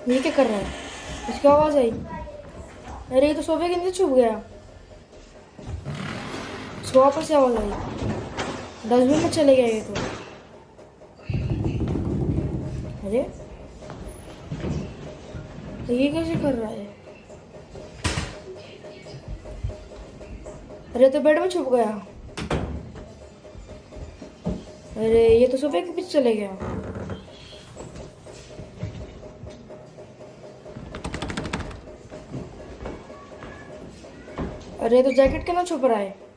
ये क्या कर रहा है? इसकी आवाज आई। अरे ये तो सोफे के नीचे छुप गया। इसको वापस से आवाज आई। डस्टबिन में चले गया ये तो। अरे तो ये कैसे कर रहा है? अरे तो बेड में छुप गया। अरे ये तो सोफे के पीछे चले गया। अरे तो जैकेट के ना छुप रहा है।